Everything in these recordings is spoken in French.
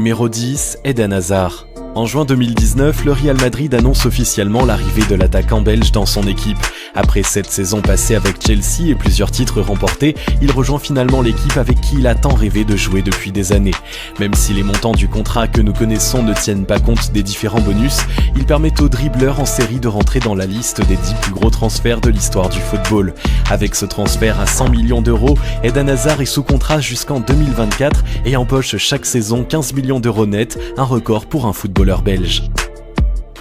Numéro 10, Eden Hazard. En juin 2019, le Real Madrid annonce officiellement l'arrivée de l'attaquant belge dans son équipe. Après 7 saisons passées avec Chelsea et plusieurs titres remportés, il rejoint finalement l'équipe avec qui il a tant rêvé de jouer depuis des années. Même si les montants du contrat que nous connaissons ne tiennent pas compte des différents bonus, il permet aux dribbleurs en série de rentrer dans la liste des 10 plus gros transferts de l'histoire du football. Avec ce transfert à 100 millions d'euros, Eden Hazard est sous contrat jusqu'en 2024 et empoche chaque saison 15 millions d'euros net, un record pour un footballeur belge.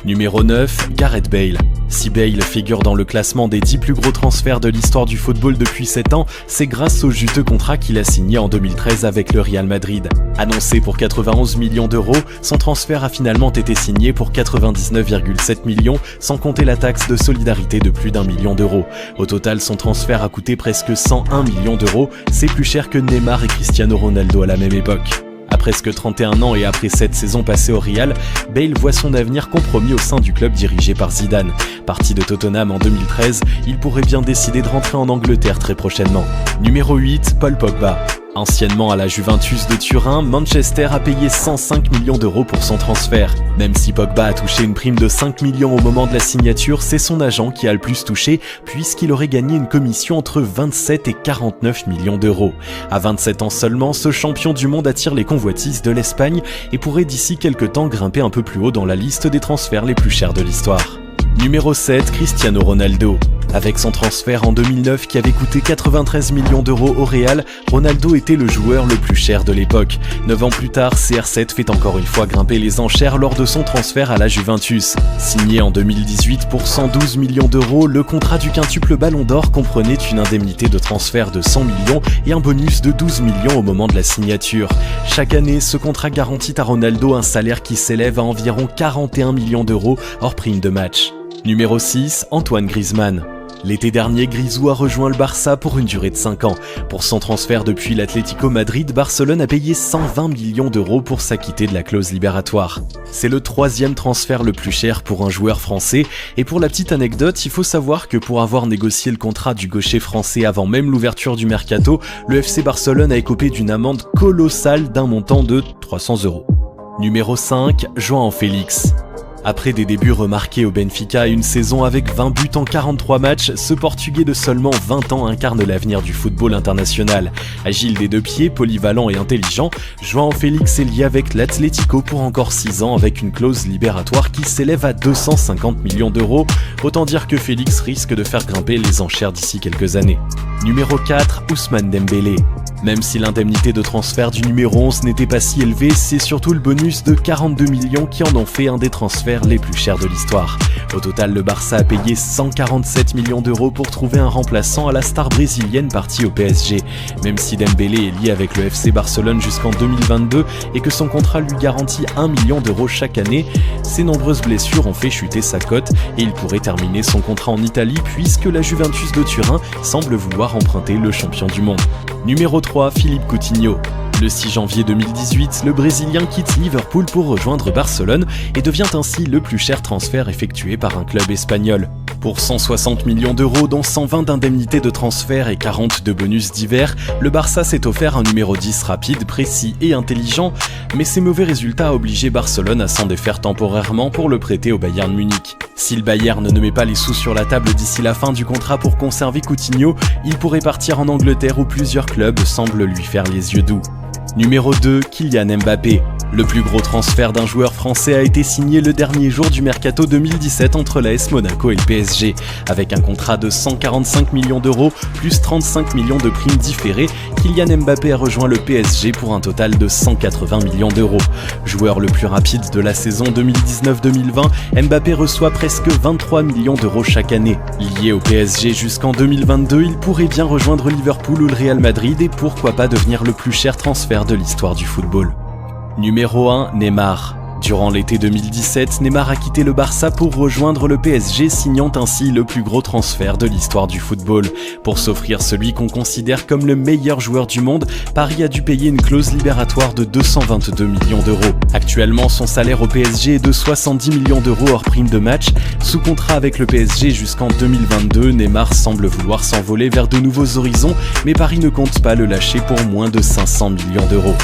Numéro 9, Gareth Bale. Si Bale figure dans le classement des 10 plus gros transferts de l'histoire du football depuis 7 ans, c'est grâce au juteux contrat qu'il a signé en 2013 avec le Real Madrid. Annoncé pour 91 millions d'euros, son transfert a finalement été signé pour 99,7 millions, sans compter la taxe de solidarité de plus d'1 million d'euros. Au total, son transfert a coûté presque 101 millions d'euros, c'est plus cher que Neymar et Cristiano Ronaldo à la même époque. À presque 31 ans et après 7 saisons passées au Real, Bale voit son avenir compromis au sein du club dirigé par Zidane. Parti de Tottenham en 2013, il pourrait bien décider de rentrer en Angleterre très prochainement. Numéro 8, Paul Pogba. Anciennement à la Juventus de Turin, Manchester a payé 105 millions d'euros pour son transfert. Même si Pogba a touché une prime de 5 millions au moment de la signature, c'est son agent qui a le plus touché, puisqu'il aurait gagné une commission entre 27 et 49 millions d'euros. À 27 ans seulement, ce champion du monde attire les convoitises de l'Espagne et pourrait d'ici quelques temps grimper un peu plus haut dans la liste des transferts les plus chers de l'histoire. Numéro 7, Cristiano Ronaldo. Avec son transfert en 2009 qui avait coûté 93 millions d'euros au Real, Ronaldo était le joueur le plus cher de l'époque. 9 ans plus tard, CR7 fait encore une fois grimper les enchères lors de son transfert à la Juventus. Signé en 2018 pour 112 millions d'euros, le contrat du quintuple Ballon d'Or comprenait une indemnité de transfert de 100 millions et un bonus de 12 millions au moment de la signature. Chaque année, ce contrat garantit à Ronaldo un salaire qui s'élève à environ 41 millions d'euros hors prime de match. Numéro 6, Antoine Griezmann. L'été dernier, Grisou a rejoint le Barça pour une durée de 5 ans. Pour son transfert depuis l'Atlético Madrid, Barcelone a payé 120 millions d'euros pour s'acquitter de la clause libératoire. C'est le 3e transfert le plus cher pour un joueur français, et pour la petite anecdote, il faut savoir que pour avoir négocié le contrat du gaucher français avant même l'ouverture du mercato, le FC Barcelone a écopé d'une amende colossale d'un montant de 300 euros. Numéro 5, João Félix. Après des débuts remarqués au Benfica et une saison avec 20 buts en 43 matchs, ce Portugais de seulement 20 ans incarne l'avenir du football international. Agile des deux pieds, polyvalent et intelligent, João Félix est lié avec l'Atlético pour encore 6 ans avec une clause libératoire qui s'élève à 250 millions d'euros. Autant dire que Félix risque de faire grimper les enchères d'ici quelques années. Numéro 4, Ousmane Dembélé. Même si l'indemnité de transfert du numéro 11 n'était pas si élevée, c'est surtout le bonus de 42 millions qui en ont fait un des transferts les plus chers de l'histoire. Au total, le Barça a payé 147 millions d'euros pour trouver un remplaçant à la star brésilienne partie au PSG. Même si Dembélé est lié avec le FC Barcelone jusqu'en 2022 et que son contrat lui garantit 1 million d'euros chaque année, ses nombreuses blessures ont fait chuter sa cote et il pourrait terminer son contrat en Italie puisque la Juventus de Turin semble vouloir emprunter le champion du monde. Numéro 3, Philippe Coutinho. Le 6 janvier 2018, le Brésilien quitte Liverpool pour rejoindre Barcelone et devient ainsi le plus cher transfert effectué par un club espagnol. Pour 160 millions d'euros, dont 120 d'indemnités de transfert et 40 de bonus divers, le Barça s'est offert un numéro 10 rapide, précis et intelligent, mais ces mauvais résultats ont obligé Barcelone à s'en défaire temporairement pour le prêter au Bayern Munich. Si le Bayern ne met pas les sous sur la table d'ici la fin du contrat pour conserver Coutinho, il pourrait partir en Angleterre où plusieurs clubs semblent lui faire les yeux doux. Numéro 2, Kylian Mbappé. Le plus gros transfert d'un joueur français a été signé le dernier jour du mercato 2017 entre l'AS Monaco et le PSG. Avec un contrat de 145 millions d'euros plus 35 millions de primes différées, Kylian Mbappé a rejoint le PSG pour un total de 180 millions d'euros. Joueur le plus rapide de la saison 2019-2020, Mbappé reçoit presque 23 millions d'euros chaque année. Lié au PSG jusqu'en 2022, il pourrait bien rejoindre Liverpool ou le Real Madrid et pourquoi pas devenir le plus cher transfert de l'histoire du football. Numéro 1, Neymar. Durant l'été 2017, Neymar a quitté le Barça pour rejoindre le PSG, signant ainsi le plus gros transfert de l'histoire du football. Pour s'offrir celui qu'on considère comme le meilleur joueur du monde, Paris a dû payer une clause libératoire de 222 millions d'euros. Actuellement, son salaire au PSG est de 70 millions d'euros hors prime de match. Sous contrat avec le PSG jusqu'en 2022, Neymar semble vouloir s'envoler vers de nouveaux horizons, mais Paris ne compte pas le lâcher pour moins de 500 millions d'euros.